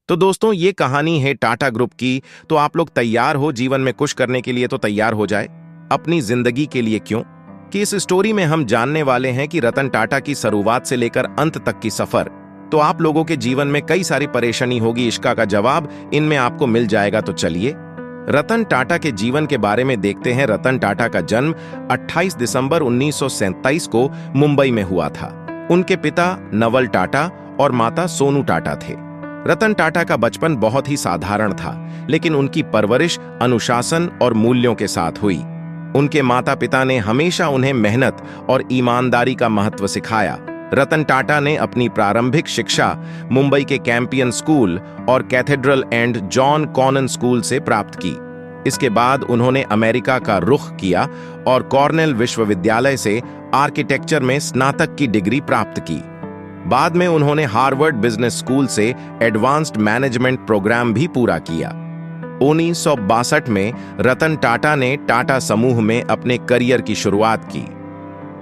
तो दोस्तों, ये कहानी है टाटा ग्रुप की। तो आप लोग तैयार हो जीवन में कुछ करने के लिए? तो तैयार हो जाए अपनी जिंदगी के लिए। क्यों कि इस स्टोरी में हम जानने वाले हैं कि रतन टाटा की शुरुआत से लेकर अंत तक की सफर। तो आप लोगों के जीवन में कई सारी परेशानी होगी, इसका का जवाब इनमें आपको मिल जाएगा। तो चलिए रतन टाटा के जीवन के बारे में देखते हैं। रतन टाटा का जन्म 28 दिसंबर 1947 को मुंबई में हुआ था। उनके पिता नवल टाटा और माता सोनू टाटा थे। रतन टाटा का बचपन बहुत ही साधारण था, लेकिन उनकी परवरिश अनुशासन और मूल्यों के साथ हुई। उनके माता पिता ने हमेशा उन्हें मेहनत और ईमानदारी का महत्व सिखाया। रतन टाटा ने अपनी प्रारंभिक शिक्षा मुंबई के कैंपियन स्कूल और Cathedral and John Connon school से प्राप्त की। इसके बाद उन्होंने अमेरिका का रुख किया और कॉर्नेल विश्वविद्यालय से आर्किटेक्चर में स्नातक की डिग्री प्राप्त की। बाद में उन्होंने हार्वर्ड बिजनेस स्कूल से एडवांस्ड मैनेजमेंट प्रोग्राम भी पूरा किया। 1962 में रतन टाटा ने टाटा समूह में अपने करियर की शुरुआत की।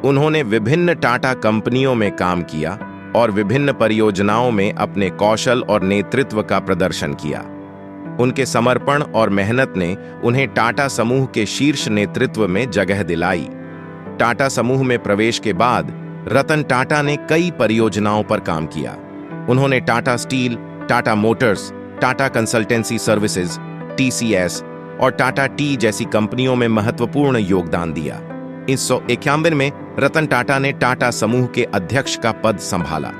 उन्होंने विभिन्न टाटा कंपनियों में काम किया और विभिन्न परियोजनाओं में अपने कौशल और नेतृत्व का प्रदर्शन किया। उनके समर्पण और मेहनत ने उन्हें टाटा समूह के शीर्ष नेतृत्व में जगह दिलाई। टाटा समूह में प्रवेश के बाद रतन टाटा ने कई परियोजनाओं पर काम किया। उन्होंने Tata steel, Tata Motors, Tata consultancy services (TCS) और टाटा टी जैसी कंपनियों में महत्वपूर्ण योगदान दिया। 1991 में रतन टाटा ने टाटा समूह के अध्यक्ष का पद संभाला।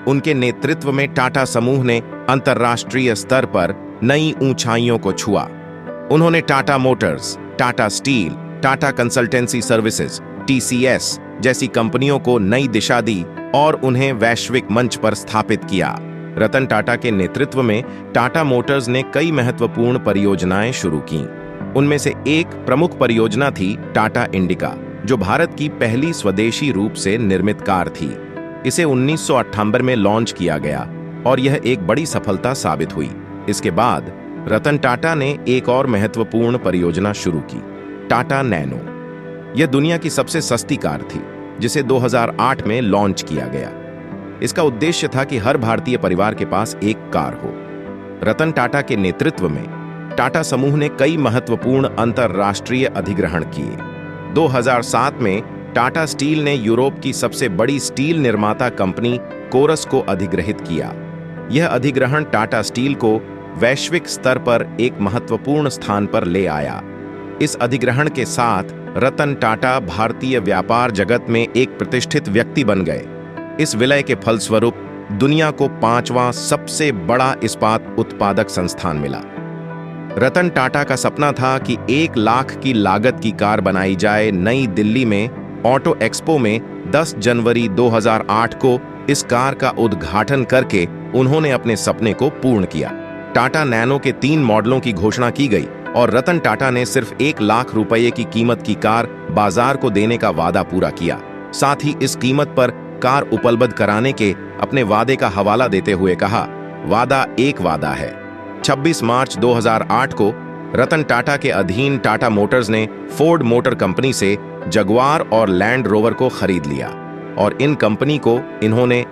उनके नेतृत्व में टाटा समूह ने अंतर्राष्ट्रीय स्तर पर नई ऊंचाइयों को छुआ। उन्होंने Tata Motors, Tata steel, Tata consultancy services (TCS) जैसी कंपनियों को नई दिशा दी और उन्हें वैश्विक मंच पर स्थापित किया। रतन टाटा के नेतृत्व में टाटा मोटर्स ने कई महत्वपूर्ण परियोजनाएं शुरू की। उनमें से एक प्रमुख परियोजना थी टाटा इंडिका, जो भारत की पहली स्वदेशी रूप से निर्मित कार थी। इसे 1998 में लॉन्च किया गया और यह एक बड़ी सफलता साबित हुई। इसके बाद रतन टाटा ने एक और महत्वपूर्ण परियोजना शुरू की, टाटा नैनो। यह दुनिया की सबसे सस्ती कार थी, जिसे 2008 में लॉन्च किया गया। इसका उद्देश्य था कि हर भारतीय परिवार के पास एक कार हो। रतन टाटा के नेतृत्व में टाटा समूह ने कई महत्वपूर्ण अंतरराष्ट्रीय अधिग्रहण किए। 2007 में टाटा स्टील ने यूरोप की सबसे बड़ी स्टील निर्माता कंपनी कोरस को अधिग्रहित किया। यह अधिग्रहण टाटा स्टील को वैश्विक स्तर पर एक महत्वपूर्ण स्थान पर ले आया। इस अधिग्रहण के साथ रतन टाटा भारतीय व्यापार जगत में एक प्रतिष्ठित व्यक्ति बन गए। इस विलय के फलस्वरूप दुनिया को 5वां सबसे बड़ा इस्पात उत्पादक संस्थान मिला। रतन टाटा का सपना था कि 1 लाख की लागत की कार बनाई जाए। नई दिल्ली में ऑटो एक्सपो में 10 जनवरी 2008 को इस कार का उद्घाटन करके उन्होंने अपने सपने को पूर्ण किया। टाटा नैनो के 3 मॉडलों की घोषणा की गई और रतन टाटा ने सिर्फ 1 लाख रुपये की कीमत की कार बाजार को देने का वादा पूरा किया। साथ ही इस कीमत पर कार उपलब्ध कराने के अपने वादे का हवाला देते हुए कहा, वादा एक वादा है। 26 मार्च 2008 को रतन टाटा के अधीन टाटा मोटर्स ने फोर्ड मोटर कंपनी से जगुआर और लैंड रोवर को खरीद लिया और इन कंपनी को इन्होंने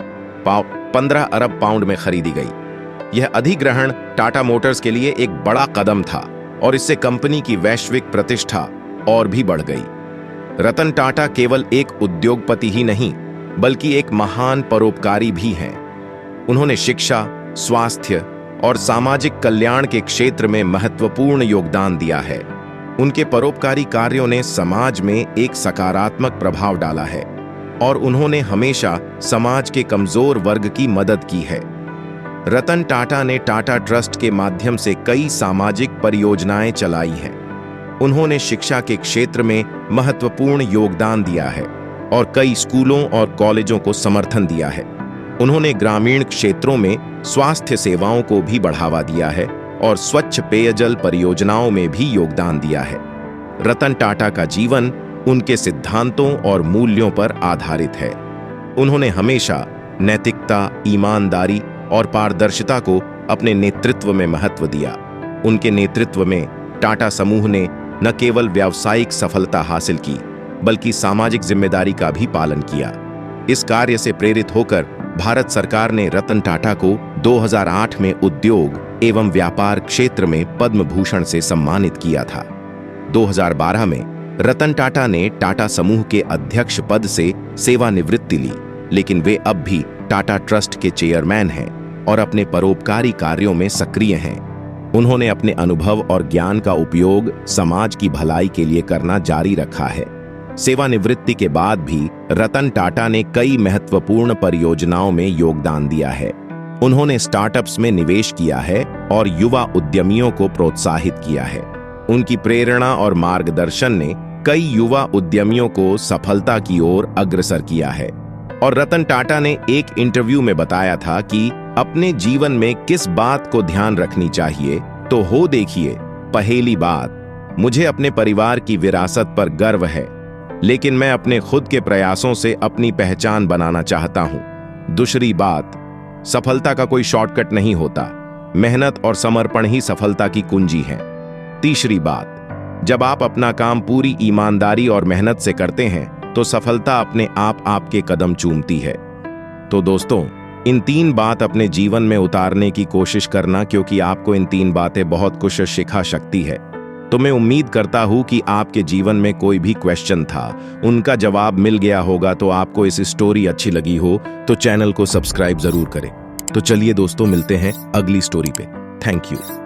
15 अरब पाउंड में खरीदी गई। यह अधिग्रहण टाटा मोटर्स के लिए एक बड़ा कदम था और इससे कंपनी की वैश्विक प्रतिष्ठा और भी बढ़ गई। रतन टाटा केवल एक उद्योगपति ही नहीं, बल्कि एक महान परोपकारी भी हैं। उन्होंने शिक्षा, स्वास्थ्य और सामाजिक कल्याण के क्षेत्र में महत्वपूर्ण योगदान दिया है। उनके परोपकारी कार्यों ने समाज में एक सकारात्मक प्रभाव डाला है और उन्होंने हमेशा समाज के कमजोर वर्ग की मदद की है। रतन टाटा ने टाटा ट्रस्ट के माध्यम से कई सामाजिक परियोजनाएं चलाई हैं। उन्होंने शिक्षा के क्षेत्र में महत्वपूर्ण योगदान दिया है और कई स्कूलों और कॉलेजों को समर्थन दिया है। उन्होंने ग्रामीण क्षेत्रों में स्वास्थ्य सेवाओं को भी बढ़ावा दिया है और स्वच्छ पेयजल परियोजनाओं में भी योगदान दिया है। रतन टाटा का जीवन उनके सिद्धांतों और मूल्यों पर आधारित है। उन्होंने हमेशा नैतिकता, ईमानदारी और पारदर्शिता को अपने नेतृत्व में महत्व दिया। उनके नेतृत्व में टाटा समूह ने न केवल व्यावसायिक सफलता हासिल की, बल्कि सामाजिक जिम्मेदारी का भी पालन किया। इस कार्य से प्रेरित होकर भारत सरकार ने रतन टाटा को 2008 में उद्योग एवं व्यापार क्षेत्र में पद्म भूषण से सम्मानित किया था। 2012 में रतन टाटा ने टाटा समूह के अध्यक्ष पद से सेवानिवृत्ति ली, लेकिन वे अब भी टाटा ट्रस्ट के चेयरमैन हैं और अपने परोपकारी कार्यों में सक्रिय हैं। उन्होंने अपने अनुभव और ज्ञान का उपयोग समाज की भलाई के लिए करना जारी रखा है। सेवानिवृत्ति के बाद भी रतन टाटा ने कई महत्वपूर्ण परियोजनाओं में योगदान दिया है। उन्होंने स्टार्टअप्स में निवेश किया है और युवा उद्यमियों को प्रोत्साहित किया है। उनकी प्रेरणा और मार्गदर्शन ने कई युवा उद्यमियों को सफलता की ओर अग्रसर किया है। और रतन टाटा ने एक इंटरव्यू में बताया था कि अपने जीवन में किस बात को ध्यान रखनी चाहिए, तो हो देखिए, पहली बात, मुझे अपने परिवार की विरासत पर गर्व है, लेकिन मैं अपने खुद के प्रयासों से अपनी पहचान बनाना चाहता हूं। दूसरी बात, सफलता का कोई शॉर्टकट नहीं होता, मेहनत और समर्पण ही सफलता की कुंजी है। तीसरी बात, जब आप अपना काम पूरी ईमानदारी और मेहनत से करते हैं तो सफलता अपने आप आपके कदम चूमती है। तो दोस्तों, इन 3 बात अपने जीवन में उतारने की कोशिश करना, क्योंकि आपको इन 3 बातें बहुत कुछ सिखा सकती है। तो मैं उम्मीद करता हूं कि आपके जीवन में कोई भी क्वेश्चन था, उनका जवाब मिल गया होगा। तो आपको इस स्टोरी अच्छी लगी हो तो चैनल को सब्सक्राइब जरूर करें। तो चलिए दोस्तों, मिलते हैं अगली स्टोरी पे। Thank you.